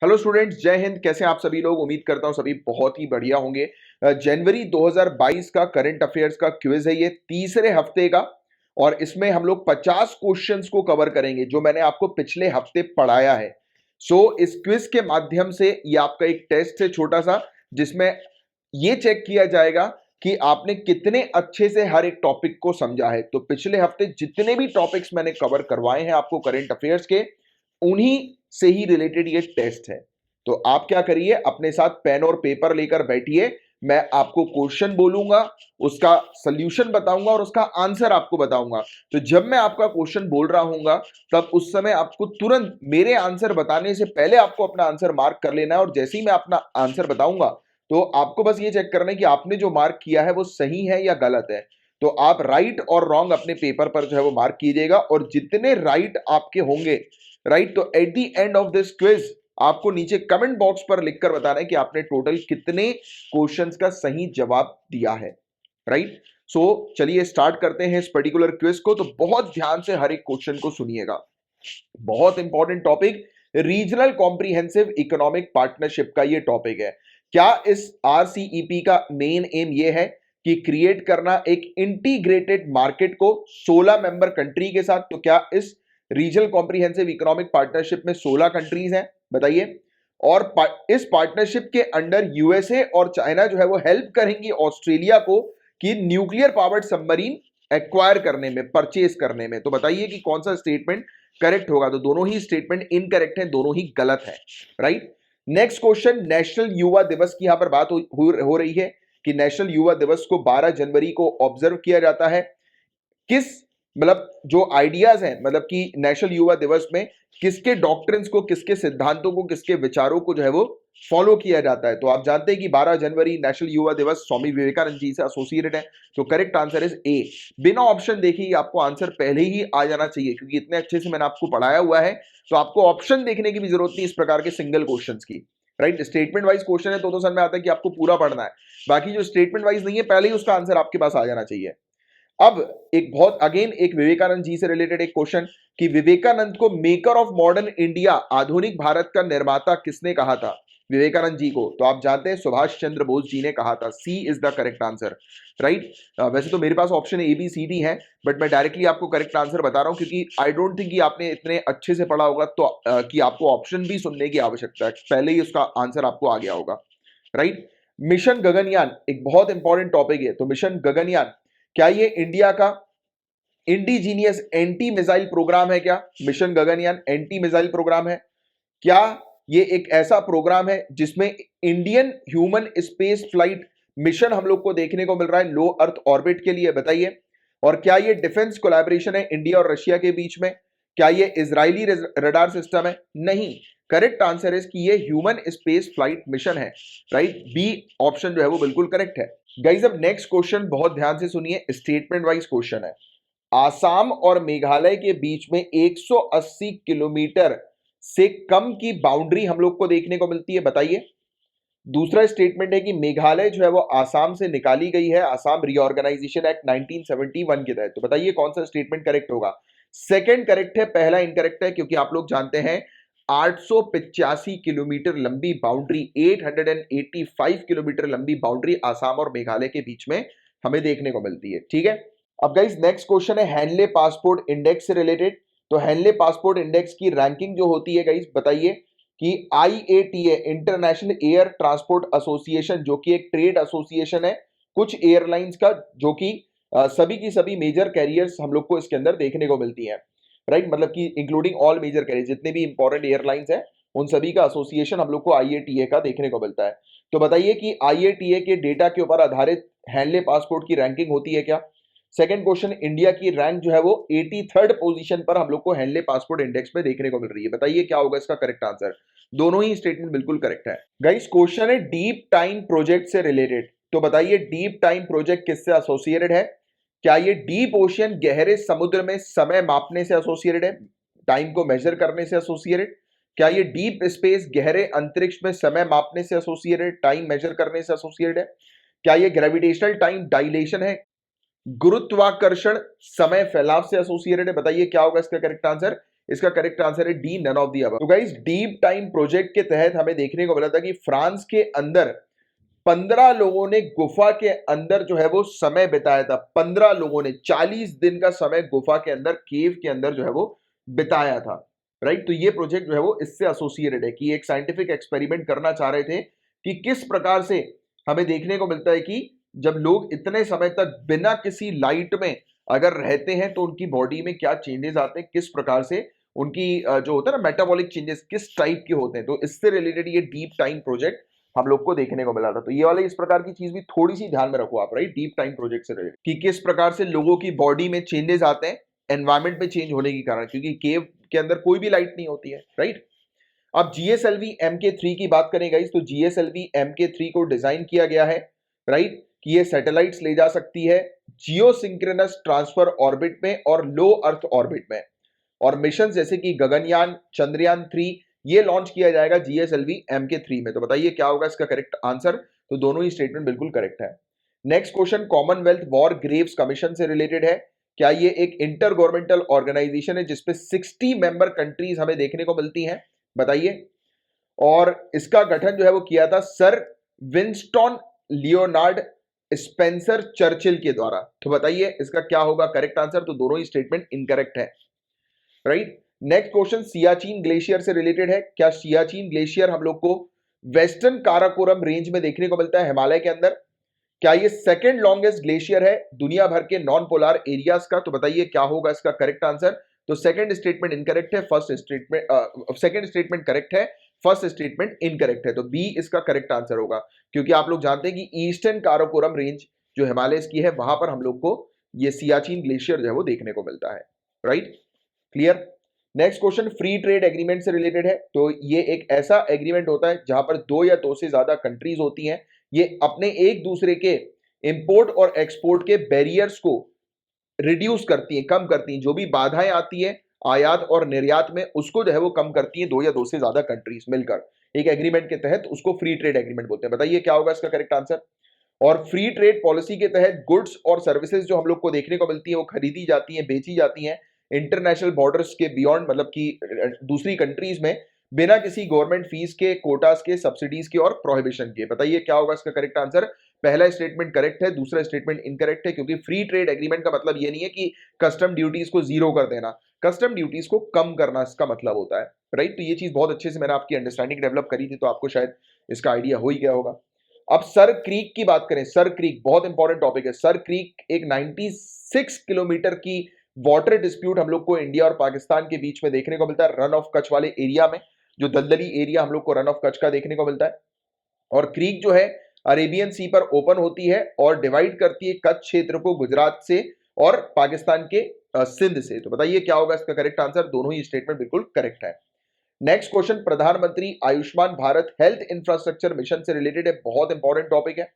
Hello students, जय हिंद। कैसे हैं आप सभी लोग? उम्मीद करता हूं सभी बहुत ही बढ़िया होंगे। जनवरी 2022 का करंट अफेयर्स का क्विज है ये, तीसरे हफ्ते का। और इसमें हम लोग 50 क्वेश्चंस को कवर करेंगे जो मैंने आपको पिछले हफ्ते पढ़ाया है। इस क्विज के माध्यम से ये आपका एक टेस्ट है छोटा सा, जिसमें ये चेक किया जाएगा कि आपने कितने अच्छे से हर एक टॉपिक को समझा है। तो पिछले हफ्ते जितने भी टॉपिक्स मैंने कवर करवाए हैं आपको करंट अफेयर्स के, उन्हीं से ही रिलेटेड ये टेस्ट है। तो आप क्या करिए, अपने साथ पेन और पेपर लेकर बैठिए। मैं आपको क्वेश्चन बोलूंगा, उसका सॉल्यूशन बताऊंगा और उसका आंसर आपको बताऊंगा। तो जब मैं आपका क्वेश्चन बोल रहा हूंगा, तब उस समय आपको तुरंत मेरे आंसर बताने से पहले आपको अपना आंसर मार्क कर लेना है। और जैसे ही मैं अपना आंसर बताऊंगा, तो आपको बस ये चेक करना है कि आपने जो मार्क किया है वो सही है या गलत है। तो आप राइट और रॉन्ग अपने पेपर पर जो है वो मार्क कीजिएगा, और जितने राइट आपके होंगे, राइट, तो at the end of this quiz आपको नीचे कमेंट बॉक्स पर लिखकर बताना है कि आपने टोटल कितने क्वेश्चंस का सही जवाब दिया है। राइट, सो चलिए स्टार्ट करते हैं इस पर्टिकुलर क्विज को। तो बहुत ध्यान से हर एक क्वेश्चन को सुनिएगा, बहुत important topic. Regional comprehensive economic partnership का ये टॉपिक है। क्या इस आरसीईपी का मेन एम ये है कि क्रिएट करना एक इंटीग्रेटेड मार्केट को 16 मेंबर कंट्री के साथ? तो क्या इस रीजनल कॉम्प्रिहेंसिव इकोनॉमिक पार्टनरशिप में 16 कंट्रीज हैं? बताइए। और इस पार्टनरशिप के अंडर यूएसए और चाइना जो है वो हेल्प करेंगी ऑस्ट्रेलिया को कि न्यूक्लियर पावर्ड सबमरीन एक्वायर करने में, परचेज करने में। तो बताइए कि कौन सा स्टेटमेंट करेक्ट होगा? तो दोनों ही स्टेटमेंट इनकरेक्ट हैं, दोनों ही गलत है। Right, next question. नेशनल युवा दिवस की यहां पर बात हो रही है कि नेशनल युवा दिवस को 12 जनवरी को ऑब्जर्व किया जाता है। किस, मतलब जो आइडियाज हैं, मतलब कि नेशनल युवा दिवस में किसके डॉक्ट्रिन्स को, किसके सिद्धांतों को, किसके विचारों को जो है वो फॉलो किया जाता है? तो आप जानते हैं कि 12 जनवरी नेशनल युवा दिवस स्वामी विवेकानंद जी से एसोसिएटेड है। तो करेक्ट आंसर इज ए। बिना ऑप्शन देखे ही आपको आंसर पहले ही आ जाना चाहिए, क्योंकि इतने अच्छे से मैंने आपको पढ़ाया हुआ है। तो आपको ऑप्शन देखने की भी जरूरत नहीं इस प्रकार के सिंगल क्वेश्चंस की। राइट, स्टेटमेंट वाइज क्वेश्चन है तो समझ में आता है कि आपको पूरा पढ़ना है। बाकी जो स्टेटमेंट वाइज नहीं है, पहले ही उसका आंसर आपके पास आ जाना चाहिए। अब एक बहुत अगेन एक विवेकानंद जी से रिलेटेड एक क्वेश्चन कि विवेकानंद को मेकर ऑफ मॉडर्न इंडिया, आधुनिक भारत का निर्माता किसने कहा था? विवेकानंद जी को तो आप जानते हैं सुभाष चंद्र बोस जी ने कहा था। C is the correct answer. Right, वैसे तो मेरे पास option A B C D है, बट मैं डायरेक्टली आपको करेक्ट आंसर बता रहा हूं, क्योंकि आई डोंट थिंक कि आपने इतने अच्छे से पढ़ा होगा तो कि आपको ऑप्शन भी सुनने की आवश्यकता है, पहले ही उसका आंसर आपको आ गया होगा। राइट, मिशन गगनयान एक बहुत इंपॉर्टेंट टॉपिक है। तो मिशन गगनयान, क्या ये इंडिया का इंडिजीनियस एंटी मिसाइल प्रोग्राम है? क्या mission Gaganyaan anti missile programme है? क्या ये एक ऐसा प्रोग्राम है जिसमें Indian human space flight mission हम लोग को देखने को मिल रहा है लो अर्थ ऑर्बिट के लिए? बताइए। और क्या ये डिफेंस कोलैबोरेशन है इंडिया और रशिया के बीच में? क्या ये इजरायली रडार सिस्टम है? नहीं। करेक्ट आंसर है कि ये ह्यूमन स्पेस फ्लाइट मिशन है। राइट, बी ऑप्शन जो है वो बिल्कुल करेक्ट है। गाइस, अब नेक्स्ट क्वेश्चन बहुत ध्यान से सुनिए, स्टेटमेंट वाइज क्वेश्चन है। आसाम और मेघालय के बीच में 180 किलोमीटर से कम की बाउंड्री हम लोग को देखने को मिलती है। बताइए। दूसरा स्टेटमेंट है कि मेघालय जो है वो आसाम से निकाली गई है आसाम रीऑर्गेनाइजेशन एक्ट 1971 के तहत। तो बताइए कौन सा स्टेटमेंट करेक्ट होगा? सेकंड करेक्ट है, पहला इनकरेक्ट है, क्योंकि आप लोग जानते हैं 885 किलोमीटर लंबी बाउंड्री, 885 किलोमीटर लंबी बाउंड्री आसाम और मेघालय के बीच में हमें देखने को मिलती है। ठीक है, अब गाइस नेक्स्ट क्वेश्चन है हैनले पासपोर्ट इंडेक्स से रिलेटेड। तो हैनले पासपोर्ट इंडेक्स की रैंकिंग जो होती है गाइस, बताइए कि IATA international air transport association, जो कि एक ट्रेड एसोसिएशन है कुछ एयरलाइंस का, जो कि सभी की सभी मेजर कैरियर्स हम लोग को इसके अंदर देखने को मिलती है। राइट, मतलब कि इंक्लूडिंग ऑल मेजर कैरियर, जितने भी इंपॉर्टेंट एयरलाइंस हैं उन सभी का एसोसिएशन हम लोग को IATA का देखने को मिलता है। तो बताइए कि IATA के डेटा के ऊपर आधारित हैनले पासपोर्ट की रैंकिंग होती है क्या? सेकंड क्वेश्चन, इंडिया की रैंक जो है वो 83rd पोजीशन पर हम लोग को हैनले पासपोर्ट इंडेक्स में देखने को मिल रही है। बताइए क्या होगा इसका करेक्ट आंसर? दोनों ही स्टेटमेंट बिल्कुल करेक्ट है। गाइस, क्वेश्चन है डीप टाइम प्रोजेक्ट से रिलेटेड। तो बताइए डीप टाइम प्रोजेक्ट किससे एसोसिएटेड है? क्या ये डीप ओशियन, गहरे समुद्र में समय मापने से एसोसिएटेड है, टाइम को मेजर करने से एसोसिएटेड? क्या ये डीप स्पेस, गहरे अंतरिक्ष में समय मापने से एसोसिएटेड, टाइम मेजर करने से एसोसिएटेड है? क्या ये ग्रेविटेशनल टाइम डायलेशन है, गुरुत्वाकर्षण समय फैलाव से एसोसिएटेड है? बताइए क्या होगा इसका करेक्ट आंसर? इसका करेक्ट आंसर है D, none of the above. तो गाइस डीप टाइम प्रोजेक्ट के तहत हमें देखने को मिला था कि फ्रांस के अंदर 15 लोगों ने गुफा के अंदर जो है वो समय बिताया था। 15 लोगों ने 40 दिन का समय गुफा के अंदर, केव के अंदर जो है वो बिताया था। राइट, तो ये प्रोजेक्ट जो है वो इससे एसोसिएटेड है कि एक साइंटिफिक एक्सपेरिमेंट करना चाह रहे थे कि किस प्रकार से हमें देखने को मिलता है कि जब लोग इतने समय तक बिना किसी लाइट में अगर रहते हैं तो उनकी बॉडी में क्या चेंजेस आते हैं, किस प्रकार से उनकी जो होता है ना मेटाबॉलिक चेंजेस किस टाइप के होते हैं। तो इससे रिलेटेड ये डीप टाइम प्रोजेक्ट हम लोग को देखने को मिला था। तो ये वाले इस प्रकार की चीज भी थोड़ी सी ध्यान में रखो आप, राइट, डीप टाइम प्रोजेक्ट से रिलेटेड कि किस प्रकार से लोगों की बॉडी में चेंजेस आते हैं एनवायरमेंट में चेंज होने के कारण, क्योंकि केव के अंदर कोई भी लाइट नहीं होती है। राइट, अब जीएसएलवी MK3 की बात करें गाइस, तो जीएसएलवी MK3 को डिजाइन किया गया है, राइट, कि ये सैटेलाइट्स ले जा सकती है जियोसिंक्रोनस ट्रांसफर ऑर्बिट में और लो अर्थ ऑर्बिट में, और मिशन जैसे कि गगनयान, चंद्रयान 3 ये लॉन्च किया जाएगा जीएसएलवी MK3 में। तो बताइए क्या होगा इसका करेक्ट आंसर। तो दोनों ही स्टेटमेंट बिल्कुल करेक्ट है। Next question Commonwealth war Graves commission से रिलेटेड है। क्या ये एक इंटर गवर्नमेंटल ऑर्गेनाइजेशन है जिसपे 60 मेंबर कंट्रीज हमें देखने को मिलती हैं, बताइए। और इसका गठन जो है वो किया था sir Winston Leonard Spencer Churchill के द्वारा। तो बताइए इसका क्या होगा करेक्ट आंसर। तो दोनों ही स्टेटमेंट इनकरेक्ट है। Right, next question Siachen glacier से रिलेटेड है। क्या सियाचिन ग्लेशियर हम लोग को वेस्टर्न काराकोरम रेंज में देखने को मिलता है हिमालय के अंदर? क्या ये सेकंड लॉन्गेस्ट ग्लेशियर है दुनिया भर के नॉन पोलर एरियाज का? तो बताइए क्या होगा इसका करेक्ट आंसर। तो सेकंड स्टेटमेंट इनकरेक्ट है, first statement second statement correct है, फर्स्ट स्टेटमेंट इनकरेक्ट है। तो बी इसका करेक्ट आंसर होगा, क्योंकि आप लोग जानते हैं कि ईस्टर्न काराकोरम रेंज जो हिमालय की है वहां पर हम लोग को ये सियाचिन ग्लेशियर जो है वो देखने को मिलता है। Right, clear. Next question free trade agreement से रिलेटेड है। तो ये एक ऐसा एग्रीमेंट होता है जहां पर दो या दो से ज्यादा कंट्रीज होती हैं, ये अपने एक दूसरे के इंपोर्ट और एक्सपोर्ट के बैरियर्स को रिड्यूस करती हैं, कम करती हैं। जो भी बाधाएं आती है आयात और निर्यात में उसको जो है वो कम करती हैं दो या दो से ज्यादा कंट्रीज मिलकर एक एग्रीमेंट के तहत, उसको फ्री ट्रेड एग्रीमेंट बोलते हैं। बताइए क्या होगा इसका करेक्ट आंसर। और फ्री ट्रेड पॉलिसी के तहत गुड्स और सर्विसेज जो हम लोग को देखने को मिलती है वो खरीदी जाती हैं, बेची जाती हैं इंटरनेशनल बॉर्डर्स के बियॉन्ड, मतलब कि दूसरी कंट्रीज में, बिना किसी गवर्नमेंट फीस के, कोटास के, सब्सिडीज के और प्रोहिबिशन के। बताइए क्या होगा इसका करेक्ट आंसर। पहला स्टेटमेंट करेक्ट है, दूसरा स्टेटमेंट इनकरेक्ट है, क्योंकि फ्री ट्रेड एग्रीमेंट का मतलब ये नहीं है कि कस्टम ड्यूटीज को जीरो कर देना, कस्टम ड्यूटीज को कम करना इसका मतलब होता है। राइट, तो ये चीज बहुत अच्छे से मैंने आपकी अंडरस्टैंडिंग डेवलप करी थी, तो आपको शायद इसका आइडिया हो ही गया होगा। अब सर क्रीक की बात करें, सर क्रीक बहुत इंपॉर्टेंट टॉपिक है। सर क्रीक एक 96 किलोमीटर की वाटर डिस्प्यूट हम लोग को इंडिया और पाकिस्तान के बीच में देखने को मिलता है रन ऑफ कच्छ वाले एरिया में, जो दलदली एरिया हम लोग को रन ऑफ कच्छ का देखने को मिलता है। और क्रीक जो है अरेबियन सी पर ओपन होती है और डिवाइड करती है कच्छ क्षेत्र को गुजरात से और पाकिस्तान के सिंध से। तो बताइए क्या होगा इसका करेक्ट आंसर। दोनों ही स्टेटमेंट बिल्कुल करेक्ट है। नेक्स्ट क्वेश्चन प्रधानमंत्री Ayushman Bharat health infrastructure mission से रिलेटेड है, बहुत इंपॉर्टेंट टॉपिक है।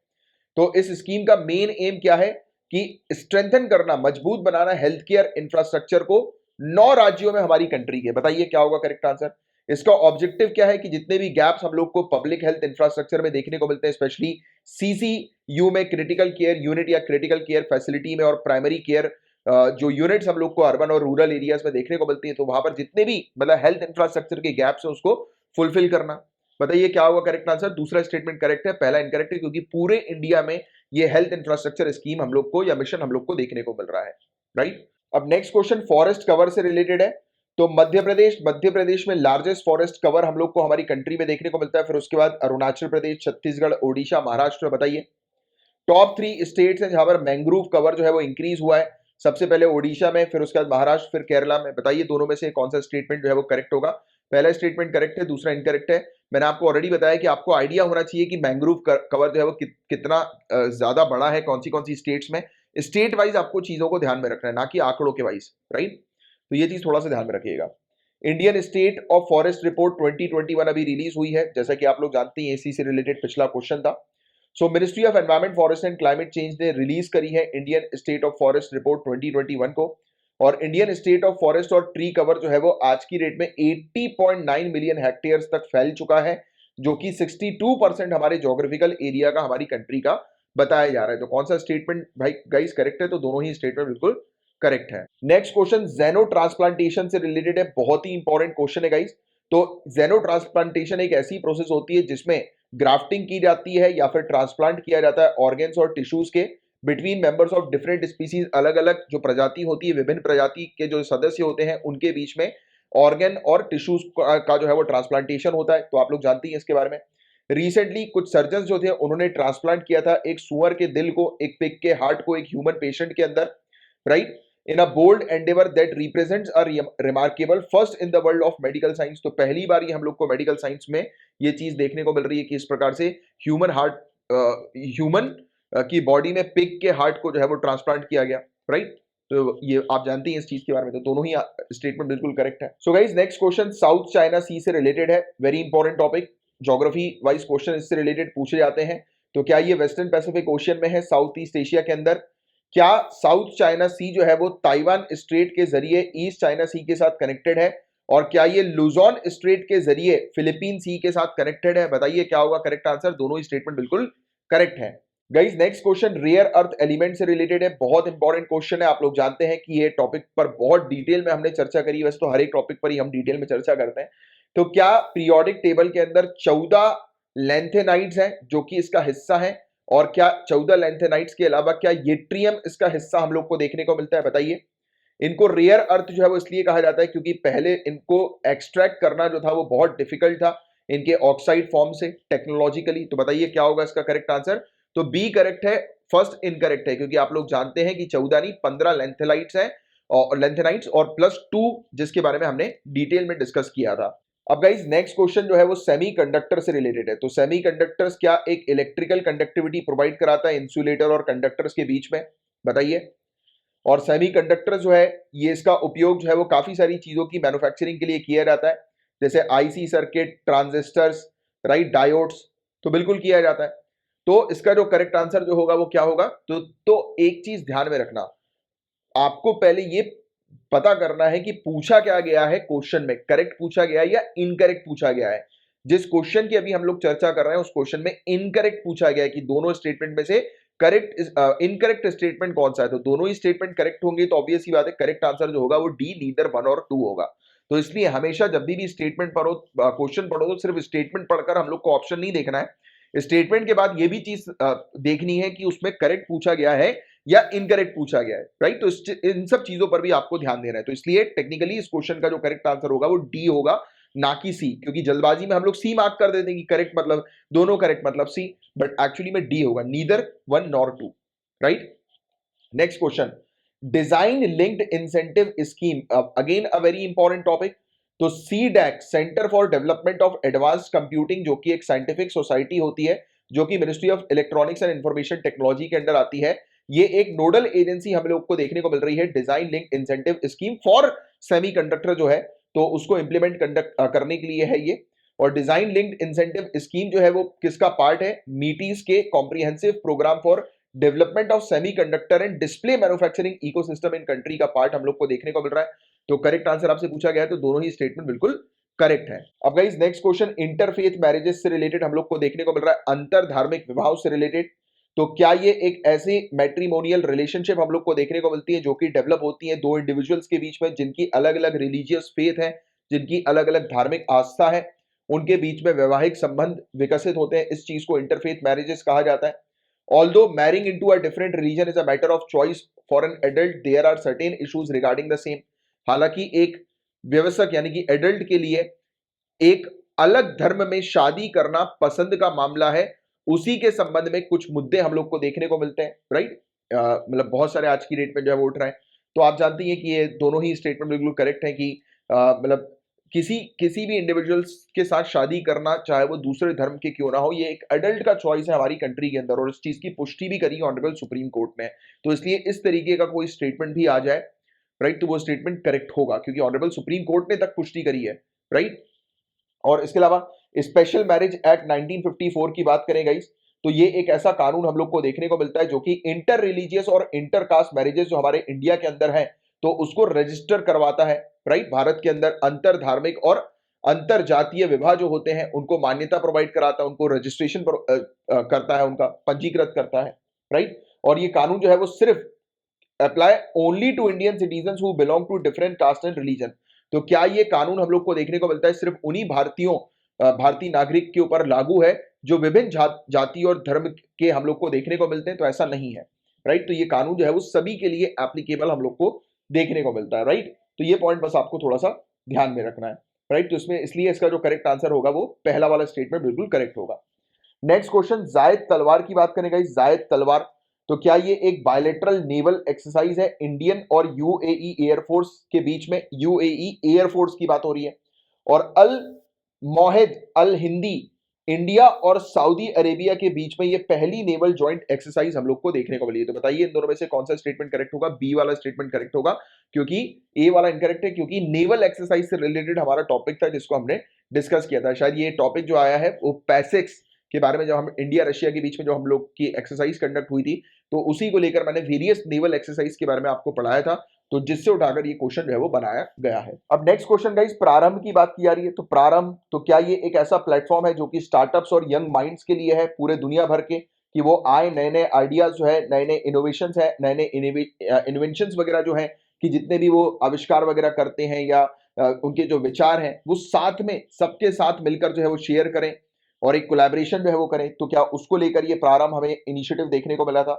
तो इस स्कीम का मेन एम क्या है कि स्ट्रेंथन करना, मजबूत बनाना हेल्थ केयर इंफ्रास्ट्रक्चर को 9 राज्यों में हमारी कंट्री के। बताइए क्या होगा करेक्ट आंसर। इसका ऑब्जेक्टिव क्या है कि जितने भी गैप्स हम लोग को पब्लिक हेल्थ इंफ्रास्ट्रक्चर में देखने को मिलते हैं, स्पेशली सीसीयू में, क्रिटिकल केयर यूनिट या क्रिटिकल केयर फैसिलिटी में, और प्राइमरी केयर जो यूनिट्स हम लोग को अर्बन और रूरल एरियाज में देखने को मिलती है, तो वहां पर जितने भी मतलब हेल्थ इंफ्रास्ट्रक्चर के गैप्स है उसको फुलफिल करना। बताइए क्या होगा करेक्ट आंसर। दूसरा स्टेटमेंट करेक्ट है, पहला इनकरेक्ट है, क्योंकि पूरे इंडिया में ये हेल्थ इंफ्रास्ट्रक्चर स्कीम हम लोग को या मिशन हम लोग को देखने को मिल रहा है। राइट, अब नेक्स्ट क्वेश्चन फॉरेस्ट कवर से रिलेटेड है। तो मध्य प्रदेश में लार्जेस्ट फॉरेस्ट कवर हम लोग को हमारी कंट्री में देखने को मिलता है। फिर उसके बाद अरुणाचल प्रदेश, छत्तीसगढ़, ओडिशा, महाराष्ट्र। बताइए टॉप 3 स्टेट्स हैं जहां पर मैंग्रोव कवर जो है वो इंक्रीज हुआ है। सबसे पहले ओडिशा में, फिर उसके बाद महाराष्ट्र, फिर केरला में। बताइए दोनों में से कौन सा स्टेटमेंट जो है वो करेक्ट होगा। पहला स्टेटमेंट करेक्ट है, दूसरा इनकरेक्ट है। मैंने आपको ऑलरेडी बताया कि आपको आइडिया होना चाहिए कि मैंग्रोव कवर जो है वो कितना ज्यादा बड़ा है, कौन सी स्टेट्स में। स्टेट वाइज आपको चीजों को ध्यान में रखना है, ना कि आंकड़ों के वाइज। राइट, तो ये चीज थोड़ा सा ध्यान में रखिएगा। Indian state of forest report 2021 अभी रिलीज हुई है, जैसा कि आप लोग जानते हैं एसी से रिलेटेड पिछला क्वेश्चन था। सो ministry of environment, forest and climate change ने रिलीज करी है Indian state of forest report 2021 को। और इंडियन स्टेट ऑफ फॉरेस्ट और ट्री कवर जो है वो आज की डेट में 80.9 मिलियन हेक्टेयर्स तक फैल चुका है, जो कि 62% हमारे ज्योग्राफिकल एरिया का, हमारी कंट्री का बताया जा रहा है। तो कौन सा स्टेटमेंट भाई गाइस करेक्ट है। तो दोनों ही स्टेटमेंट बिल्कुल करेक्ट है। नेक्स्ट क्वेश्चन जेनो ट्रांसप्लांटेशन से रिलेटेड है, बहुत ही इंपॉर्टेंट क्वेश्चन है गाइस। तो जेनो ट्रांसप्लांटेशन एक ऐसी प्रोसेस होती है जिसमें ग्राफ्टिंग की जाती है या फिर ट्रांसप्लांट किया जाता है ऑर्गेन्स और टिश्यूज के between members of different species, अलग अलग जो प्रजाति होती है, विभिन्न प्रजाति के जो सदस्य होते हैं उनके बीच में ऑर्गन और टिश्यूज का जो है वो ट्रांसप्लांटेशन होता है। तो आप लोग जानते हैं इसके बारे में। रिसेंटली कुछ सर्जन जो थे उन्होंने ट्रांसप्लांट किया था एक सुअर के दिल को, एक पिग के हार्ट को एक ह्यूमन पेशेंट के अंदर, right, in a bold endeavour that represents a remarkable first in the world of medical science. तो पहली बार ये हम लोग को मेडिकल साइंस में ये चीज देखने को मिल रही है कि इस प्रकार से ह्यूमन हार्ट, ह्यूमन की बॉडी में पिग के हार्ट को जो है वो ट्रांसप्लांट किया गया, राइट। तो ये आप जानते हैं इस चीज के बारे में। तो दोनों ही स्टेटमेंट बिल्कुल करेक्ट है। So guys next question South China Sea से रिलेटेड है, very important topic, geography wise question इससे रिलेटेड पूछे जाते हैं। तो क्या ये वेस्टर्न पैसिफिक ओशियन में है, साउथ ईस्ट एशिया के अंदर? क्या साउथ चाइना सी जो है वो ताइवान स्ट्रेट के जरिए ईस्ट चाइना सी के साथ कनेक्टेड है? और क्या ये लुजोन स्ट्रेट के जरिए फिलीपीन सी के साथ कनेक्टेड है? बताइए क्या होगा करेक्ट आंसर। दोनों ही स्टेटमेंट बिल्कुल करेक्ट है। Guys next question rare earth element से रिलेटेड है, बहुत इंपॉर्टेंट क्वेश्चन है। आप लोग जानते हैं कि ये टॉपिक पर बहुत डिटेल में हमने चर्चा करी, वैसे तो हर एक टॉपिक पर ही हम डिटेल में चर्चा करते हैं। तो क्या पीरियोडिक टेबल के अंदर 14 लैंथेनाइड्स हैं जो कि इसका हिस्सा है? और क्या 14 लैंथेनाइड्स के अलावा क्या येट्रियम इसका हिस्सा हम लोग को देखने को मिलता है? बताइए। इनको रेयर अर्थ जो है वो इसलिए कहा जाता है क्योंकि पहले इनको एक्सट्रैक्ट करना जो था वो बहुत डिफिकल्ट था इनके ऑक्साइड फॉर्म से टेक्नोलॉजिकली। तो बताइए क्या होगा इसका करेक्ट आंसर। तो बी करेक्ट है, फर्स्ट इनकरेक्ट है, क्योंकि आप लोग जानते हैं कि 14 नहीं 15 लेंथेनाइड्स हैं और लेंथेनाइड्स और प्लस 2 जिसके बारे में हमने डिटेल में डिस्कस किया था। अब गाइस नेक्स्ट क्वेश्चन जो है वो सेमीकंडक्टर से रिलेटेड है। तो सेमीकंडक्टर्स क्या एक इलेक्ट्रिकल कंडक्टिविटी प्रोवाइड कराता है इंसुलेटर और कंडक्टर्स के बीच में? बताइए। और सेमीकंडक्टर जो है ये इसका उपयोग जो है वो काफी सारी चीजों की मैन्युफैक्चरिंग के लिए किया जाता है, जैसे IC circuit, transistors, right, diodes. तो बिल्कुल किया जाता है। तो इसका जो करेक्ट आंसर जो होगा वो क्या होगा? तो एक चीज ध्यान में रखना, आपको पहले ये पता करना है कि पूछा क्या गया है क्वेश्चन में, करेक्ट पूछा गया है या इनकरेक्ट पूछा गया है। जिस क्वेश्चन की अभी हम लोग चर्चा कर रहे हैं उस क्वेश्चन में इनकरेक्ट पूछा गया है कि दोनों स्टेटमेंट में से करेक्ट इनकरेक्ट स्टेटमेंट कौन सा है। तो दोनों ही स्टेटमेंट करेक्ट होंगे तो ऑब्वियस ही बात है करेक्ट आंसर जो होगा वो डी, नीदर 1 और 2 होगा। तो इसलिए हमेशा जब भी स्टेटमेंट पढ़ो, क्वेश्चन पढ़ो, तो सिर्फ स्टेटमेंट पढ़कर हम लोग को ऑप्शन नहीं देखना है। स्टेटमेंट के बाद ये भी चीज देखनी है कि उसमें करेक्ट पूछा गया है या इनकरेक्ट पूछा गया है, राइट। तो इन सब चीजों पर भी आपको ध्यान देना है। तो इसलिए टेक्निकली इस क्वेश्चन का जो करेक्ट आंसर होगा वो डी होगा, ना कि सी, क्योंकि जल्दबाजी में हम लोग सी मार्क कर देते हैं कि करेक्ट मतलब दोनों करेक्ट मतलब सी, बट एक्चुअली में डी होगा, neither 1 nor 2, right. Next question design linked incentive scheme, again a very important topic. तो CDAC centre for development of advanced computing जो कि एक साइंटिफिक सोसाइटी होती है जो कि ministry of electronics and information technology के अंडर आती है, ये एक नोडल एजेंसी हम लोग को देखने को मिल रही है design link incentive scheme for semiconductor जो है, तो उसको इंप्लीमेंट करने के लिए है ये। और डिजाइन लिंक्ड इंसेंटिव स्कीम जो है वो किसका पार्ट है? मीटीज के comprehensive programme for development of semiconductor and display manufacturing ecosystem in country का पार्ट हम लोग को देखने को मिल रहा है। तो करेक्ट आंसर आपसे पूछा गया है तो दोनों ही स्टेटमेंट बिल्कुल करेक्ट है। अब guys next question interfaith marriages से रिलेटेड हम लोग को देखने को मिल रहा है, अंतर धार्मिक विवाह से रिलेटेड। तो क्या ये एक ऐसी मैट्रिमोनियल रिलेशनशिप हम लोग को देखने को मिलती है जो कि डेवलप होती है दो इंडिविजुअल्स के बीच में जिनकी अलग अलग रिलीजियस फेथ है, जिनकी अलग अलग धार्मिक आस्था है, उनके बीच में वैवाहिक संबंध विकसित होते हैं, इस चीज को इंटरफेथ मैरिजेस कहा जाता है। Although marrying into a different religion is a matter of choice for an adult, there are certain issues regarding the same. हालांकि एक व्यवसक यानी कि एडल्ट के लिए एक अलग धर्म में शादी करना पसंद का मामला है, उसी के संबंध में कुछ मुद्दे हम लोग को देखने को मिलते हैं, राइट। मतलब बहुत सारे आज की डेट में जो है वो उठ रहे हैं। तो आप जानती हैं कि ये दोनों ही स्टेटमेंट बिल्कुल करेक्ट है कि मतलब किसी भी इंडिविजुअल्स के साथ शादी करना चाहे वो दूसरे धर्म के क्यों ना हो, ये एक एडल्ट का चॉइस है हमारी कंट्री के अंदर और इस चीज की पुष्टि भी करी ऑनरेबल सुप्रीम कोर्ट ने। तो इसलिए इस तरीके का कोई स्टेटमेंट भी आ जाए, राइट, तो वो स्टेटमेंट करेक्ट होगा क्योंकि ऑनरेबल सुप्रीम कोर्ट ने तक पुष्टि करी है, राइट। और इसके अलावा स्पेशल मैरिज एक्ट 1954 की बात करें गाइस, तो ये एक ऐसा कानून हम लोग को देखने को मिलता है जो कि इंटर रिलीजियस और इंटर कास्ट मैरिजेस जो हमारे इंडिया के अंदर है तो उसको रजिस्टर करवाता है, राइट। भारत के अंदर अंतर धार्मिक और अंतर जातीय विवाह जो होते हैं उनको मान्यता प्रोवाइड कराता है, उनको रजिस्ट्रेशन करता है, उनका पंजीकृत करता है, राइट। और ये कानून जो है वो सिर्फ apply only to Indian citizen who belong to different caste and religion. तो क्या ये कानून हम लोग को देखने को मिलता है सिर्फ उन्हीं भारतीय नागरिक के ऊपर लागू है जो विभिन्न जाति और धर्म के हम लोग को देखने को मिलते हैं? तो ऐसा नहीं है, राइट। तो ये कानून जो है वो सभी के लिए एप्लीकेबल हम लोग को देखने को मिलता है, राइट। तो ये पॉइंट बस आपको थोड़ा सा ध्यान में रखना है, राइट। तो इसमें इसलिए इसका जो करेक्ट आंसर होगा वो पहला वाला स्टेटमेंट बिल्कुल करेक्ट होगा। नेक्स्ट क्वेश्चन, जायद तलवार की बात करेंगे। जायद तलवार, तो क्या ये एक बायलेटरल नेवल एक्सरसाइज है इंडियन और यूएई एयरफोर्स के बीच में? यूएई एयरफोर्स की बात हो रही है। और अल मोहिद अल हिंदी, इंडिया और सऊदी अरेबिया के बीच में ये पहली नेवल जॉइंट एक्सरसाइज हम लोग को देखने को मिली है। तो बताइए इन दोनों में से कौन सा स्टेटमेंट करेक्ट होगा? बी वाला स्टेटमेंट करेक्ट होगा, क्योंकि ए वाला इनकरेक्ट है, क्योंकि नेवल एक्सरसाइज से रिलेटेड हमारा टॉपिक था जिसको हमने डिस्कस किया था। शायद ये टॉपिक जो आया है वो पैसिक्स के बारे में, जब हम इंडिया रशिया के बीच में जो हम लोग की एक्सरसाइज कंडक्ट हुई थी, तो उसी को लेकर मैंने वेरियस नेवल एक्सरसाइज के बारे में आपको पढ़ाया था, तो जिससे उठाकर ये क्वेश्चन जो है वो बनाया गया है। अब नेक्स्ट क्वेश्चन गाइस, प्रारंभ की बात की जा रही है। तो प्रारंभ, तो क्या ये एक ऐसा प्लेटफॉर्म है जो कि स्टार्टअप्स और यंग माइंड्स के लिए है पूरे दुनिया भर के, कि वो आए, नए नए आइडियाज जो है, नए नए इनोवेशंस है, नए नए इन्वेंशंस वगैरह जो है, कि जितने भी वो आविष्कार वगैरह करते हैं या उनके जो विचार हैं वो साथ में सबके साथ मिलकर जो है वो शेयर करें और एक कोलैबोरेशन जो है वो करें। तो क्या उसको लेकर ये प्रारंभ हमें इनिशिएटिव देखने को मिला था।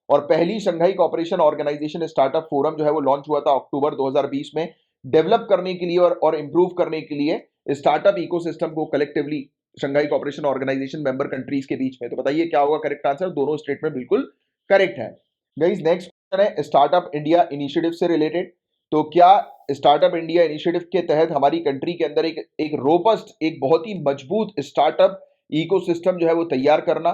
और पहली Shanghai cooperation organisation startup forum जो है वो लॉन्च हुआ था अक्टूबर 2020 में, डेवलप करने के लिए और इंप्रूव करने के लिए स्टार्टअप इकोसिस्टम को collectively Shanghai cooperation organisation member countries के बीच में। तो बताइए क्या होगा करेक्ट आंसर? दोनों स्टेटमेंट बिल्कुल करेक्ट है। गाइस नेक्स्ट क्वेश्चन है स्टार्टअप इंडिया इनिशिएटिव से रिलेटेड। तो क्या स्टार्टअप इंडिया इनिशिएटिव के तहत हमारी कंट्री के अंदर एक रोबस्ट, एक बहुत ही मजबूत स्टार्टअप इकोसिस्टम जो है वो तैयार करना,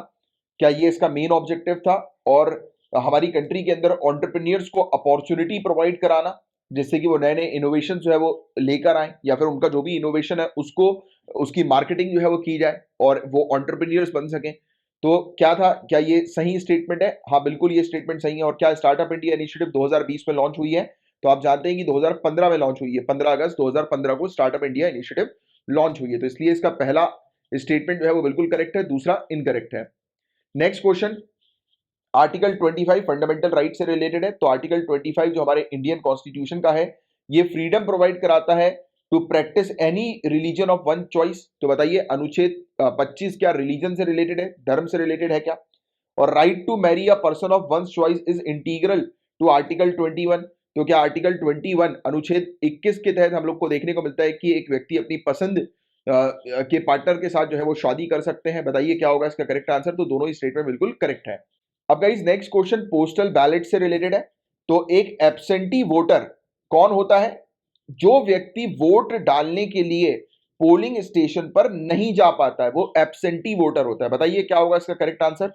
क्या ये इसका मेन ऑब्जेक्टिव था? और हमारी कंट्री के अंदर एंटरप्रेन्योर्स को अपॉर्चुनिटी प्रोवाइड कराना, जिससे कि वो नए नए इनोवेशन जो है वो लेकर आए, या फिर उनका जो भी इनोवेशन है उसको, उसकी मार्केटिंग जो है वो की जाए और वो एंटरप्रेन्योर्स बन सकें। तो क्या था, क्या ये सही स्टेटमेंट है? हाँ बिल्कुल ये स्टेटमेंट सही है। और क्या स्टार्टअप इंडिया इनिशिएटिव 2020 में लॉन्च हुई है? तो आप जानते हैं कि 2015 में लॉन्च हुई है, 15 अगस्त 2015 को स्टार्टअप इंडिया इनिशिएटिव लॉन्च हुई है। तो इसलिए इसका पहला स्टेटमेंट जो है वो बिल्कुल करेक्ट है, दूसरा इनकरेक्ट है। Next question, article 25 fundamental right से रिलेटेड है। तो आर्टिकल 25 जो हमारे इंडियन कॉन्स्टिट्यूशन का है, ये फ्रीडम प्रोवाइड कराता है to practise any religion of one choice. तो बताइए अनुच्छेद 25 क्या रिलीजन से रिलेटेड है, धर्म से रिलेटेड है क्या? और right to marry a person of one choice is integral to article 21। तो क्या आर्टिकल 21 अनुच्छेद 21 के तहत हम लोग को देखने को मिलता है कि एक व्यक्ति अपनी पसंद के पार्टनर के साथ जो है वो शादी कर सकते हैं? बताइए क्या होगा इसका करेक्ट आंसर? तो दोनों ही स्टेटमेंट बिल्कुल करेक्ट है। अब guys next question postal ballot से रिलेटेड है। तो एक एब्सेंटी वोटर कौन होता है? जो व्यक्ति वोट डालने के लिए पोलिंग स्टेशन पर नहीं जा पाता है, वो एब्सेंटी वोटर होता है। बताइए क्या होगा इसका करेक्ट आंसर?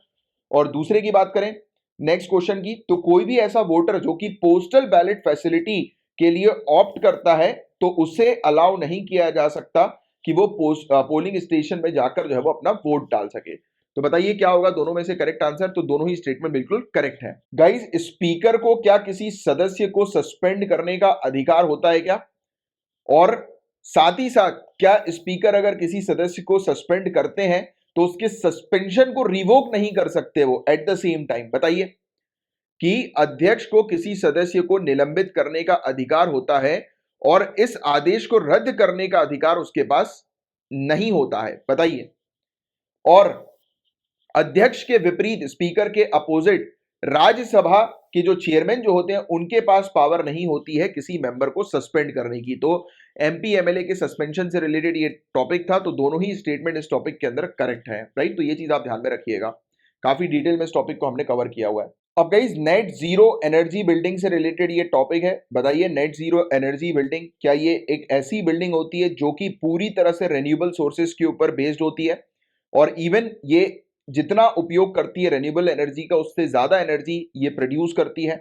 और दूसरे की बात करें नेक्स्ट क्वेश्चन की, तो कोई भी ऐसा वोटर जो कि पोस्टल बैलेट फैसिलिटी के लिए ऑप्ट करता है, तो उसे अलाउ नहीं किया जा सकता कि वो पोलिंग स्टेशन में जाकर जो है वो अपना वोट डाल सके। तो बताइए क्या होगा दोनों में से करेक्ट आंसर? तो दोनों ही स्टेटमेंट बिल्कुल करेक्ट है। गाइस स्पीकर को क्या किसी सदस्य को सस्पेंड करने का अधिकार होता है क्या? और साथ ही साथ क्या स्पीकर अगर किसी सदस्य को सस्पेंड करते हैं तो उसके सस्पेंशन को रिवोक नहीं कर सकते वो एट द सेम टाइम? बताइए कि अध्यक्ष को किसी सदस्य को निलंबित करने का अधिकार होता है और इस आदेश को रद्द करने का अधिकार उसके पास नहीं होता है। बताइए। और अध्यक्ष के विपरीत, स्पीकर के अपोजिट, राज्यसभा के जो चेयरमैन जो होते हैं उनके पास पावर नहीं होती है किसी मेंबर को सस्पेंड करने की। तो एमपी एमएलए के सस्पेंशन से रिलेटेड ये टॉपिक था, तो दोनों ही स्टेटमेंट इस टॉपिक के अंदर करेक्ट है, राइट। तो ये चीज आप ध्यान में रखिएगा, काफी डिटेल में इस टॉपिक को हमने कवर किया हुआ है। अब guys net zero energy building से रिलेटेड ये टॉपिक है। बताइए नेट जीरो एनर्जी बिल्डिंग, क्या ये एक ऐसी बिल्डिंग होती है जो कि पूरी तरह से रेन्यूएबल सोर्सेज के ऊपर बेस्ड होती है, और इवन ये जितना उपयोग करती है रेन्यूएबल एनर्जी का उससे ज्यादा एनर्जी ये प्रोड्यूस करती है,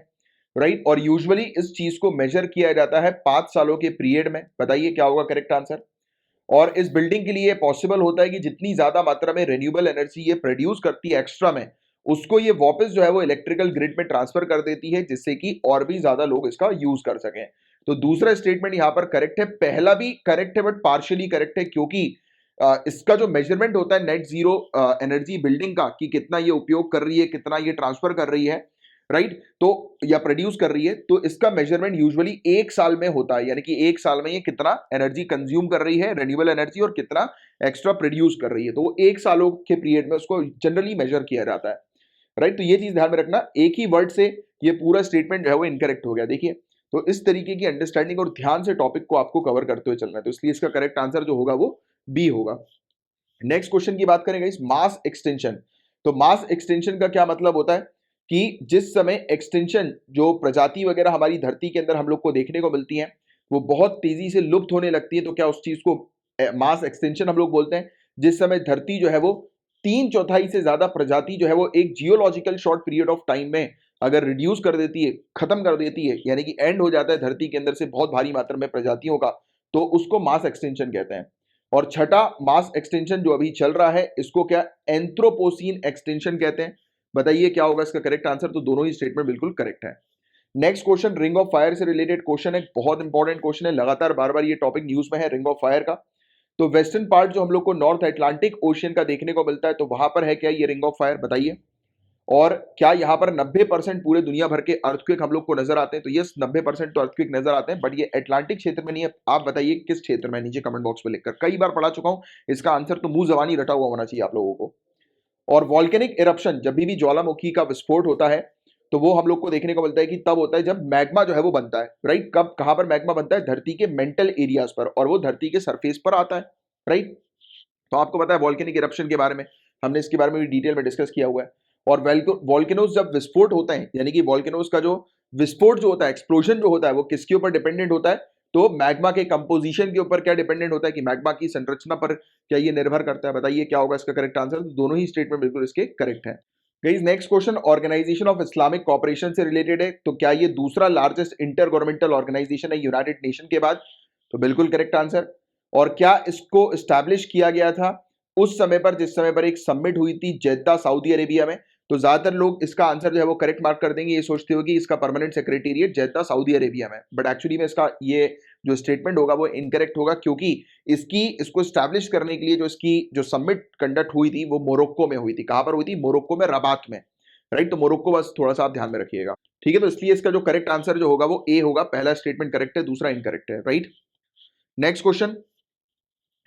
राइट। और यूजुअली इस चीज को मेजर किया जाता है 5 सालों के पीरियड में। बताइए क्या होगा करेक्ट आंसर? और इस बिल्डिंग के लिए पॉसिबल होता है कि जितनी ज्यादा मात्रा में रेन्यूएबल एनर्जी ये प्रोड्यूस करती है एक्स्ट्रा में, उसको ये वापस जो है वो इलेक्ट्रिकल ग्रिड में ट्रांसफर कर देती है, जिससे कि और भी ज्यादा लोग इसका यूज कर सकें। तो दूसरा स्टेटमेंट यहां पर करेक्ट है, पहला भी करेक्ट है बट पार्शियली करेक्ट है, क्योंकि इसका जो मेजरमेंट होता है नेट जीरो एनर्जी बिल्डिंग का, कि कितना ये उपयोग कर रही है, कितना ये ट्रांसफर कर रही है, राइट, तो या प्रोड्यूस कर रही है, तो इसका मेजरमेंट यूजुअली एक साल में होता है, यानी कि एक साल में ये कितना एनर्जी कंज्यूम कर रही है, रिन्यूएबल एनर्जी, और कितना एक्स्ट्रा प्रोड्यूस कर रही है, तो वो एक सालों के पीरियड में उसको जनरली मेजर किया जाता है। राइट, तो ये चीज ध्यान में रखना, एक ही वर्ड से ये पूरा स्टेटमेंट जो है वो इनकरेक्ट हो गया। देखिए, तो इस तरीके की अंडरस्टैंडिंग और ध्यान से टॉपिक को आपको कवर करते हुए चलना है, तो इसलिए इसका करेक्ट आंसर जो होगा वो बी होगा। नेक्स्ट क्वेश्चन की बात करेंगे, इस मास एक्सटेंशन। तो मास एक्सटेंशन का क्या मतलब होता है कि जिस समय एक्सटेंशन, जो प्रजाति वगैरह हमारी धरती के अंदर हम लोग को देखने को मिलती है, वो बहुत तेजी से लुप्त होने लगती है, तो क्या उस चीज को मास एक्सटेंशन हम लोग बोलते हैं। जिस समय धरती जो है वो 3/4 से ज्यादा प्रजाति जो है वो एक geological short period of time में अगर रिड्यूस कर देती है, खत्म कर देती है, यानी कि एंड हो जाता है धरती के अंदर से बहुत भारी मात्रा में प्रजातियों का, तो उसको मास एक्सटेंशन कहते हैं। और छठा मास एक्सटेंशन जो अभी चल रहा है, इसको क्या एंथ्रोपोसीन एक्सटेंशन कहते हैं। बताइए क्या होगा इसका करेक्ट आंसर। तो दोनों ही स्टेटमेंट बिल्कुल करेक्ट है। Next question ring of fire से रिलेटेड क्वेश्चन है, बहुत इंपॉर्टेंट क्वेश्चन है, लगातार बार बार ये टॉपिक न्यूज में है, रिंग ऑफ फायर का। तो वेस्टर्न पार्ट जो हम लोग को नॉर्थ अटलांटिक ओशियन का देखने को मिलता है, तो वहां पर है क्या ये रिंग ऑफ फायर, बताइए। और क्या यहाँ पर 90% पूरे दुनिया भर के अर्थक्वेक हम लोग को नजर आते हैं। तो यस, 90% तो अर्थक्वेक नजर आते हैं, बट ये अटलांटिक क्षेत्र में नहीं है। आप बताइए किस क्षेत्र में, नीचे कमेंट बॉक्स में लिखकर, कई बार पढ़ा चुका हूं, इसका आंसर तो मुंह जबानी रटा हुआ होना चाहिए आप लोगों को। और वॉल्केनिक इरप्शन, जब भी ज्वालामुखी का विस्फोट होता है, तो वो हम लोग को देखने को मिलता है कि तब होता है जब मैग्मा जो है वो बनता है। राइट, कब कहां पर मैग्मा बनता है, धरती के मेंटल एरियाज पर, और वो धरती के सरफेस पर आता है। राइट, तो आपको पता है वॉल्केनिक इरप्शन के बारे में, हमने इसके बारे में भी डिटेल में डिस्कस किया हुआ है। और वॉल्केनोज जब विस्फोट होते हैं, यानी कि वॉल्केनोज का जो विस्फोट जो होता है, एक्सप्लोजन जो होता है, वो किसके ऊपर डिपेंडेंट होता है, तो मैग्मा के कंपोजिशन के ऊपर क्या डिपेंडेंट होता है, कि मैग्मा की संरचना पर क्या ये निर्भर करता है। बताइए क्या होगा इसका करेक्ट आंसर। तो दोनों ही स्टेटमेंट बिल्कुल इसके करेक्ट है। Guys next question organisation of Islamic cooperation से रिलेटेड है। तो क्या ये दूसरा लार्जेस्ट इंटर गवर्नमेंटल ऑर्गेनाइजेशन है यूनाइटेड नेशन के बाद। तो बिल्कुल करेक्ट आंसर। और क्या इसको स्टैब्लिश किया गया था उस समय पर, जिस समय पर एक समिट हुई थी जेद्दा सऊदी अरेबिया में। तो ज्यादातर लोग इसका आंसर जो है वो करेक्ट मार्क कर देंगे, ये सोचते हो कि इसका परमानेंट सेक्रेटेरिएट जेद्दा सऊदी अरेबिया में, बट एक्चुअली में इसका ये जो स्टेटमेंट होगा वो इनकरेक्ट होगा, क्योंकि इसको स्टैब्लिश करने के लिए जो इसकी जो समिट कंडक्ट हुई थी वो मोरक्को में हुई थी। कहां पर हुई थी, मोरक्को में, रबात में। राइट, तो मोरक्को बस थोड़ा सा आप ध्यान में रखिएगा। ठीक है, तो इसलिए इसका जो करेक्ट आंसर जो होगा वो ए होगा, पहला स्टेटमेंट करेक्ट है, दूसरा इनकरेक्ट है। Right, next question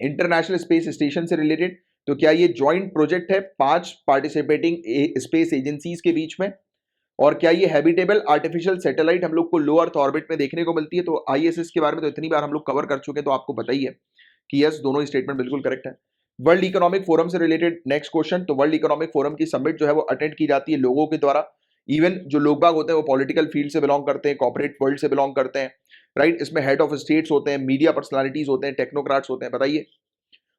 international space station से रिलेटेड। तो क्या ये ज्वाइंट प्रोजेक्ट है 5 पार्टिसिपेटिंग स्पेस एजेंसीज के बीच में। और क्या ये हैबिटेबल आर्टिफिशियल सैटेलाइट हम लोग को लो अर्थ ऑर्बिट में देखने को मिलती है। तो आईएसएस के बारे में तो इतनी बार हम लोग कवर कर चुके हैं, तो आपको बताइए कि यस, दोनों ही स्टेटमेंट बिल्कुल करेक्ट है। वर्ल्ड इकोनॉमिक फोरम से रिलेटेड नेक्स्ट क्वेश्चन। तो वर्ल्ड इकोनॉमिक फोरम की समिट जो है वो अटेंड की जाती है लोगों के द्वारा। इवन जो लोग बाग होते हैं वो पॉलिटिकल फील्ड से बिलोंग करते हैं, कॉर्पोरेट वर्ल्ड से बिलोंग करते हैं। राइट, इसमें हेड ऑफ स्टेट्स होते हैं, मीडिया पर्सनालिटीज होते हैं, टेक्नोक्रेट्स होते हैं। बताइए।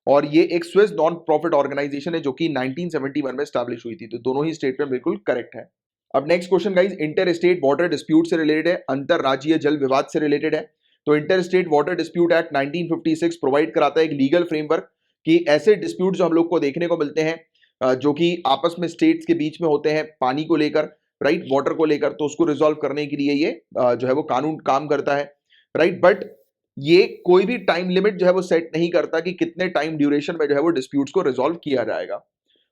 और ये एक स्विस नॉन प्रॉफिट ऑर्गेनाइजेशन है जो कि 1971 में स्टैब्लिश हुई थी। तो दोनों ही स्टेटमेंट बिल्कुल करेक्ट है। अब next question guys inter state water dispute से रिलेटेड है, अंतरराज्यीय जल विवाद से रिलेटेड है। तो inter state water dispute act 1956 provide कराता है एक लीगल फ्रेमवर्क कि ऐसे डिस्प्यूट जो हम लोग को देखने को मिलते हैं जो कि आपस में स्टेट्स के बीच में होते हैं पानी को लेकर, राइट, वाटर को लेकर, तो उसको रिजॉल्व करने के लिए ये जो है वो कानून काम करता है। राइट, बट ये कोई भी टाइम लिमिट जो है वो सेट नहीं करता कि कितने टाइम ड्यूरेशन में जो है वो डिस्प्यूट्स को रिजॉल्व किया जाएगा।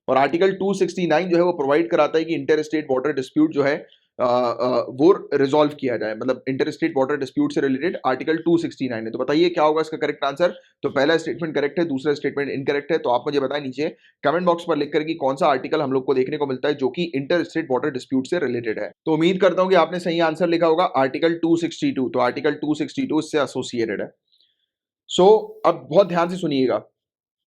और आर्टिकल 269 जो है वो प्रोवाइड कराता है कि इंटर स्टेट वाटर डिस्प्यूट जो है वो रिजॉल्व किया जाए, मतलब इंटर स्टेट वाटर डिस्प्यूट से रिलेटेड आर्टिकल 269 है। तो बताइए क्या होगा इसका करेक्ट आंसर। तो पहला स्टेटमेंट करेक्ट है, दूसरा स्टेटमेंट इनकरेक्ट है। तो आप मुझे बताएं नीचे कमेंट बॉक्स पर लिखकर कि कौन सा आर्टिकल हम लोग को देखने को मिलता है जो कि इंटर स्टेट वाटर डिस्प्यूट से रिलेटेड है। तो उम्मीद करता हूं कि आपने सही आंसर लिखा होगा आर्टिकल 262। तो आर्टिकल 262 इससे एसोसिएटेड है। सो अब बहुत ध्यान से सुनिएगा।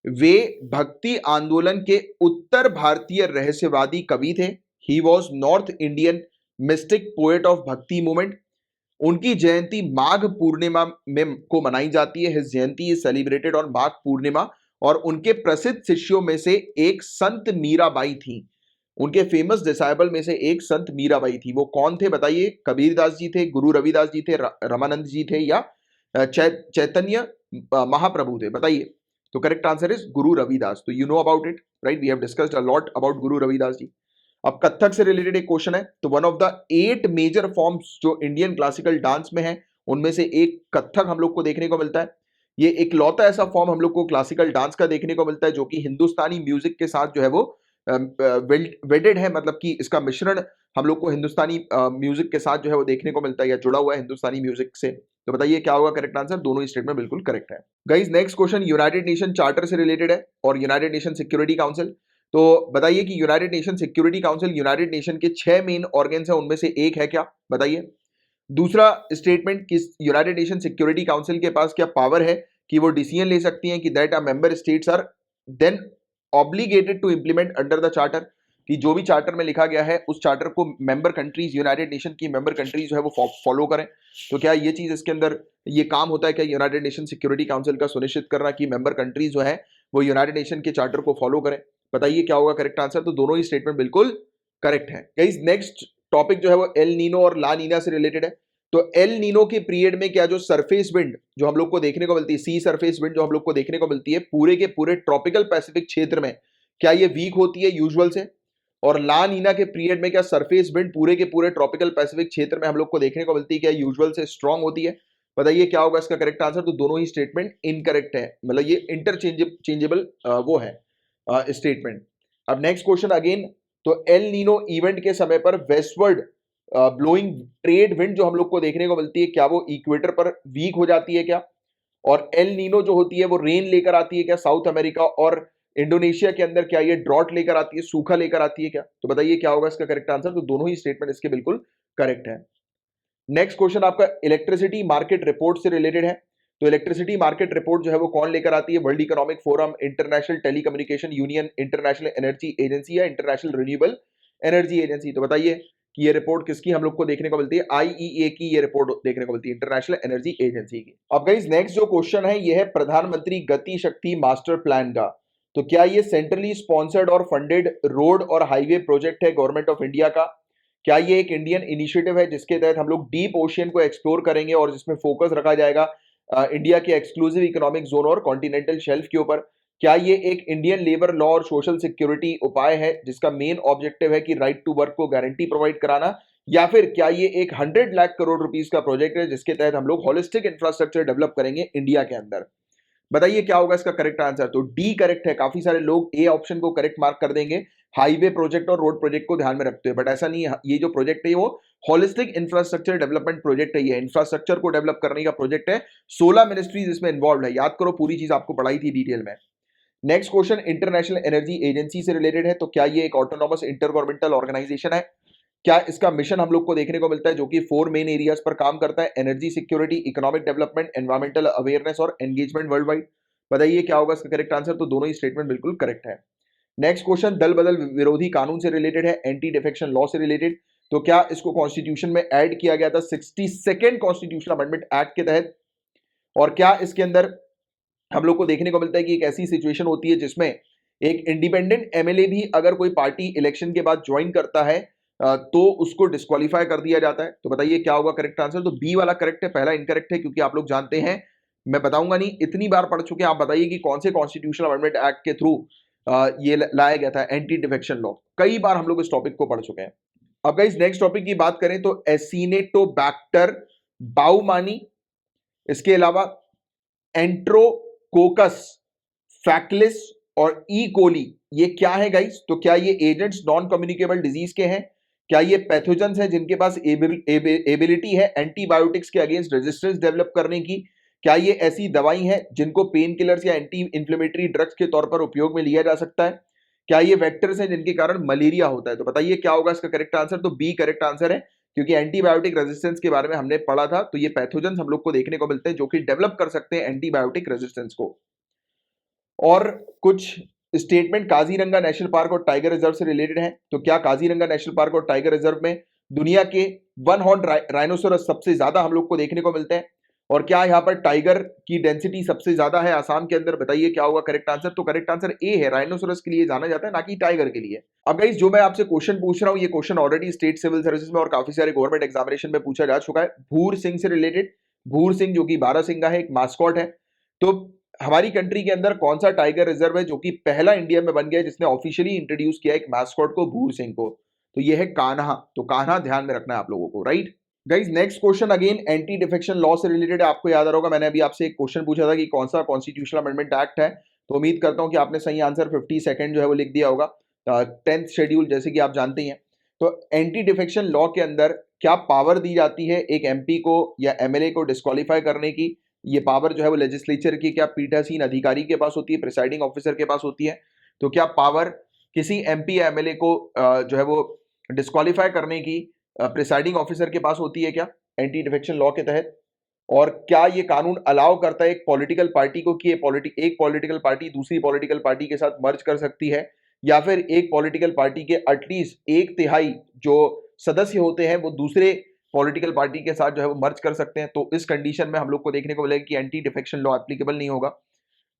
वे भक्ति आंदोलन के उत्तर भारतीय रहस्यवादी कवि थे। He was North Indian mystic poet of Bhakti movement. उनकी जयंती माघ पूर्णिमा में को मनाई जाती है। His Jayanti is celebrated on Magh Purnima. और उनके प्रसिद्ध शिष्यों में से एक संत मीराबाई थी। उनके फेमस डिसाइबल में से एक संत मीराबाई थी। वो कौन थे बताइए। कबीरदास जी थे, गुरु रविदास जी थे, रामानंद जी थे, या चैतन्य महाप्रभु थे। बताइए। तो correct answer is Guru Ravidas. तो you know about it, right, we have discussed a lot about Guru Ravidas जी। अब कथक से रिलेटेड एक क्वेश्चन है। तो one of the 8 major forms जो इंडियन क्लासिकल डांस में है उनमें से एक कथक हम लोग को देखने को मिलता है। ये एक लौता ऐसा फॉर्म हम लोग को क्लासिकल डांस का देखने को मिलता है जो कि हिंदुस्तानी म्यूजिक के साथ जो है वो वेडेड है, मतलब कि इसका मिश्रण हम लोग को हिंदुस्तानी म्यूजिक के साथ जो है वो देखने को मिलता है या जुड़ा हुआ है हिंदुस्तानी म्यूजिक से। तो बताइए क्या होगा करेक्ट आंसर? दोनों ही स्टेटमेंट बिल्कुल करेक्ट है। Guys next question United nation charter से रिलेटेड है और यूनाइटेड नेशन सिक्योरिटी काउंसिल। तो बताइए कि United nation security council United nation के 6 मेन ऑर्गन्स है, उनमें से एक है क्या? बताइए। दूसरा स्टेटमेंट, किस यूनाइटेड नेशन सिक्योरिटी काउंसिल के पास क्या पावर है कि वो डिसीजन ले सकती हैं कि that a member states are then obligated to implement under the charter, कि जो भी चार्टर में लिखा गया है उस चार्टर को मेंबर कंट्रीज, यूनाइटेड नेशन की मेंबर कंट्रीज जो है वो फॉलो करें। तो क्या ये चीज इसके अंदर ये काम होता है क्या यूनाइटेड नेशन सिक्योरिटी काउंसिल का, सुनिश्चित करना कि मेंबर कंट्रीज जो है वो यूनाइटेड नेशन के चार्टर को फॉलो करें? बताइए क्या होगा करेक्ट आंसर? तो दोनों ही स्टेटमेंट बिल्कुल करेक्ट है। गाइस नेक्स्ट टॉपिक जो है वो एल नीनो और ला नीना से रिलेटेड है। तो एल नीनो के पीरियड में क्या जो सरफेस विंड जो हम लोग को देखने को मिलती है, सी सरफेस विंड जो हम लोग को देखने को मिलती है पूरे के पूरे ट्रॉपिकल पैसिफिक क्षेत्र में, क्या ये वीक होती है यूजुअल से? और ला नीना के पीरियड में क्या सरफेस विंड पूरे के पूरे ट्रॉपिकल पैसिफिक क्षेत्र में हम लोग को देखने को मिलती है, क्या यूजुअल से स्ट्रांग होती है? बताइए क्या होगा इसका करेक्ट आंसर? तो दोनों ही स्टेटमेंट इनकरेक्ट है, मतलब ये इंटरचेंजेबल वो है स्टेटमेंट। अब नेक्स्ट क्वेश्चन अगेन, तो एल नीनो इवेंट के समय पर वेस्टवर्ड ब्लोइंग ट्रेड विंड जो हम लोग को देखने को मिलती है, क्या वो इक्वेटर पर वीक हो जाती है क्या? और एल नीनो जो होती है वो रेन लेकर आती है क्या साउथ अमेरिका और इंडोनेशिया के अंदर? क्या ये ड्रॉट लेकर आती है, सूखा लेकर आती है क्या? तो बताइए क्या होगा इसका करेक्ट आंसर? तो दोनों ही स्टेटमेंट इसके बिल्कुल करेक्ट है। नेक्स्ट क्वेश्चन आपका इलेक्ट्रिसिटी मार्केट रिपोर्ट से रिलेटेड है। तो इलेक्ट्रिसिटी मार्केट रिपोर्ट जो है वो कौन लेकर आती है? World economic forum, international telecommunication union, international energy agency या इंटरनेशनल रिन्यूएबल एनर्जी एजेंसी? तो बताइए कि ये रिपोर्ट किसकी हम लोग को देखने को मिलती है? आईईए की ये रिपोर्ट देखने को मिलती है, इंटरनेशनल एनर्जी एजेंसी की। अब गाइस नेक्स्ट जो क्वेश्चन है ये है प्रधानमंत्री गति शक्ति मास्टर प्लान का। तो क्या ये सेंट्रली स्पॉन्सर्ड और फंडेड रोड और हाईवे प्रोजेक्ट है गवर्नमेंट ऑफ इंडिया का? क्या ये एक इंडियन इनिशिएटिव है जिसके तहत हम लोग डीप ओशियन को एक्सप्लोर करेंगे और जिसमें फोकस रखा जाएगा इंडिया के एक्सक्लूसिव इकोनॉमिक जोन और कॉन्टिनेंटल शेल्फ के ऊपर? क्या ये एक इंडियन लेबर लॉ और सोशल सिक्योरिटी उपाय है जिसका मेन ऑब्जेक्टिव है कि राइट टू वर्क को गारंटी प्रोवाइड कराना? या फिर क्या ये एक 100 लाख करोड़ रुपीस का प्रोजेक्ट है जिसके तहत हम लोग होलिस्टिक इंफ्रास्ट्रक्चर डेवलप करेंगे इंडिया के अंदर? बताइए क्या होगा इसका करेक्ट आंसर? तो डी करेक्ट है। काफी सारे लोग ए ऑप्शन को करेक्ट मार्क कर देंगे हाईवे प्रोजेक्ट और रोड प्रोजेक्ट को ध्यान में रखते हुए, बट ऐसा नहीं है। ये जो प्रोजेक्ट है वो होलिस्टिक इंफ्रास्ट्रक्चर डेवलपमेंट प्रोजेक्ट है, ये इंफ्रास्ट्रक्चर को डेवलप करने का प्रोजेक्ट है। 16 मिनिस्ट्रीज इसमें इन्वॉल्व है, याद करो पूरी चीज आपको पढ़ाई थी डिटेल में। Next question international energy agency से रिलेटेड है। तो क्या ये एक ऑटोनॉमस इंटर गवर्नमेंटल ऑर्गेनाइजेशन है? क्या इसका मिशन हम लोग को देखने को मिलता है जो कि 4 मेन एरियाज पर काम करता है? Energy security, economic development, environmental awareness और एंगेजमेंट वर्ल्ड वाइड? बताइए क्या होगा इसका करेक्ट आंसर? तो दोनों ही स्टेटमेंट बिल्कुल करेक्ट है। नेक्स्ट क्वेश्चन दल बदल विरोधी कानून से रिलेटेड है, एंटी डिफेक्शन लॉ से रिलेटेड। तो क्या इसको कॉन्स्टिट्यूशन में ऐड किया गया था 62nd कॉन्स्टिट्यूशन अमेंडमेंट एक्ट के तहत? और क्या इसके अंदर हम लोग को देखने को मिलता है कि एक ऐसी सिचुएशन होती है जिसमें एक इंडिपेंडेंट एमएलए भी अगर कोई पार्टी इलेक्शन के बाद ज्वाइन करता है तो उसको डिस्क्वालीफाई कर दिया जाता है? तो बताइए क्या होगा करेक्ट आंसर? तो बी वाला करेक्ट है, पहला इनकरेक्ट है, क्योंकि आप लोग जानते हैं, मैं बताऊंगा नहीं, इतनी बार पढ़ चुके हैं। आप बताइए कि कौन से कॉन्स्टिट्यूशनल अमेंडमेंट एक्ट के थ्रू ये लाया गया था एंटी डिफेक्शन लॉ? कई बार हम लोग इस टॉपिक को पढ़ चुके हैं। अब गाइस नेक्स्ट टॉपिक की बात करें तो एसिनेटोबैक्टर बाउमानी, इसके अलावा एंट्रोकोकस फैक्लिस और ई कोली, ये क्या है गाइस? तो क्या ये एजेंट्स नॉन कम्युनिकेबल डिजीज के हैं? क्या ये पैथोजेंस हैं जिनके पास एबिलिटी है एंटीबायोटिक्स के अगेंस्ट रेजिस्टेंस डेवलप करने की? क्या ये ऐसी दवाई हैं जिनको पेन किलर्स या एंटी इंफ्लेमेटरी ड्रग्स के तौर पर उपयोग में लिया जा सकता है? क्या ये वेक्टर्स हैं जिनके कारण मलेरिया होता है? तो बताइए क्या होगा इसका करेक्ट आंसर? तो बी करेक्ट आंसर है, क्योंकि एंटीबायोटिक रेजिस्टेंस के बारे में हमने पढ़ा था। तो ये पैथोजेंस हम लोग को देखने को मिलते हैं जो कि डेवलप कर सकते हैं एंटीबायोटिक रेजिस्टेंस को। और कुछ स्टेटमेंट काजीरंगा नेशनल पार्क और टाइगर रिजर्व से रिलेटेड है। तो क्या काजीरंगा नेशनल पार्क और टाइगर रिजर्व में दुनिया के वन हॉर्न राइनोसोरस सबसे ज्यादा हम लोग को देखने को मिलते हैं? और क्या यहाँ पर टाइगर की डेंसिटी सबसे ज्यादा है आसाम के अंदर? बताइए क्या होगा करेक्ट आंसर? तो करेक्ट आंसर ए है, राइनोसोरस के लिए जाना जाता है, ना कि टाइगर के लिए। अब गाइस जो मैं आपसे क्वेश्चन पूछ रहा हूँ ये question already state civil services में और काफी सारे गवर्नमेंट एग्जामिनेशन में पूछा जा चुका है। भूर सिंह से रिलेटेड, भूर सिंह जो कि बारहसिंगा है, एक मास्कॉट है। तो हमारी कंट्री के अंदर कौन सा टाइगर रिजर्व है जो कि पहला इंडिया में बन गया है जिसने ऑफिशियली इंट्रोड्यूस किया एक मैस्कॉट को, भूर सिंह को? तो ये है कान्हा। तो कान्हा ध्यान में रखना है आप लोगों को, right guys. Next question again anti defection law से रिलेटेड है। आपको याद आ रहा होगा मैंने अभी आपसे एक क्वेश्चन पूछा था कि कौन सा कॉन्स्टिट्यूशनल अमेंडमेंट एक्ट है। तो उम्मीद करता हूं कि आपने सही आंसर 52nd जो है वो लिख दिया होगा। 10th शेड्यूल जैसे कि आप जानते ही हैं। तो एंटी डिफेक्शन लॉ के अंदर क्या पावर दी जाती है एक एमपी को या एमएलए को डिस्क्वालीफाई करने की? ये पावर जो है वो लेजिस्लेचर की क्या पीठासीन अधिकारी के पास होती है, प्रिसाइडिंग ऑफिसर के पास होती है? तो क्या पावर किसी एमपी या एमएलए को जो है वो डिस्क्वालीफाई करने की प्रिसाइडिंग ऑफिसर के पास होती है क्या एंटी डिफेक्शन लॉ के तहत? और क्या ये कानून अलाउ करता है एक पॉलिटिकल पार्टी को कि एक पॉलिटिकल पार्टी दूसरी पॉलिटिकल पार्टी के साथ मर्ज कर सकती है, या फिर एक पॉलिटिकल पार्टी के एटलीस्ट एक तिहाई जो सदस्य होते हैं वो दूसरे पॉलिटिकल पार्टी के साथ जो है वो मर्ज कर सकते हैं? तो इस कंडीशन में हम लोग को देखने को मिलेगा कि एंटी डिफेक्शन लॉ एप्लीकेबल नहीं होगा।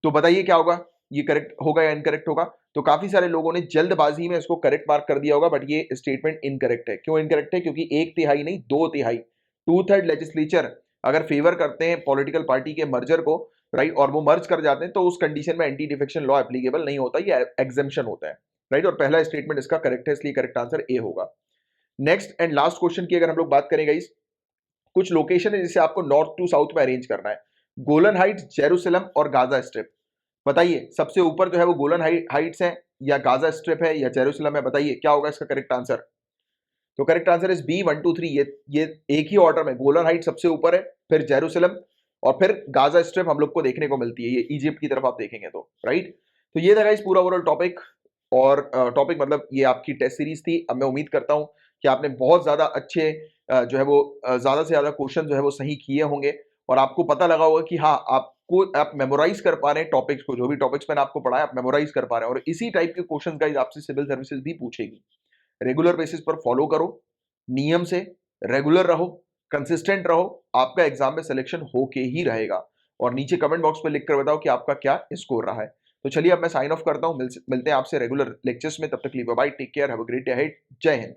तो बताइए क्या होगा, ये करेक्ट होगा या इनकरेक्ट होगा? तो काफी सारे लोगों ने जल्दबाजी में इसको करेक्ट मार्क कर दिया होगा, बट ये स्टेटमेंट इनकरेक्ट है। क्यों इनकरेक्ट है? क्योंकि एक तिहाई नहीं, दो तिहाई, 2/3 लेजिस्लेचर अगर फेवर करते हैं पॉलिटिकल पार्टी के मर्जर को, राइट, और वो मर्ज कर जाते हैं, तो उस कंडीशन में एंटी डिफेक्शन लॉ एप्लीकेबल नहीं होता, ये एग्जेम्पशन होता है, राइट। और पहला स्टेटमेंट इसका करेक्ट है, इसलिए करेक्ट आंसर ए होगा। नेक्स्ट एंड लास्ट क्वेश्चन की अगर हम लोग बात करें गाइस, कुछ लोकेशन है जिसे आपको नॉर्थ टू साउथ में अरेंज करना है, गोलन हाइट्स, जेरूसलम और गाजा स्ट्रिप। बताइए सबसे ऊपर जो है वो गोलन हाइट्स है या गाजा स्ट्रिप है या जेरूसलम है? बताइए क्या होगा इसका करेक्ट आंसर? तो करेक्ट आंसर इज बी 1 2 3। ये एक ही ऑर्डर में गोलन हाइट सबसे ऊपर है, फिर जेरूसलम और फिर गाजा स्ट्रिप हम लोग को देखने को मिलती है, ये इजिप्ट की तरफ आप देखेंगे तो, राइट। तो ये था गाइस पूरा ओवरऑल टॉपिक, और टॉपिक मतलब ये आपकी टेस्ट सीरीज थी। अब मैं उम्मीद करता हूं कि आपने बहुत ज्यादा अच्छे जो है वो ज्यादा से ज्यादा क्वेश्चन जो है वो सही किए होंगे, और आपको पता लगा होगा कि हाँ आपको आप मेमोराइज कर पा रहे हैं टॉपिक्स को, जो भी टॉपिक्स मैंने आपको पढ़ाया आप मेमोराइज कर पा रहे हैं। और इसी टाइप के क्वेश्चन गाइस आपसे सिविल सर्विसेज भी पूछेगी। रेगुलर बेसिस पर फॉलो करो, नियम से रेगुलर रहो, कंसिस्टेंट रहो, आपका एग्जाम में सिलेक्शन होके ही रहेगा। और नीचे कमेंट बॉक्स में लिख कर बताओ कि आपका क्या स्कोर रहा है। तो चलिए अब मैं साइन ऑफ करता हूं, मिलते हैं आपसे रेगुलर लेक्चर्स में। तब तक के लिए bye bye, take care, have a great day ahead. जय हिंद।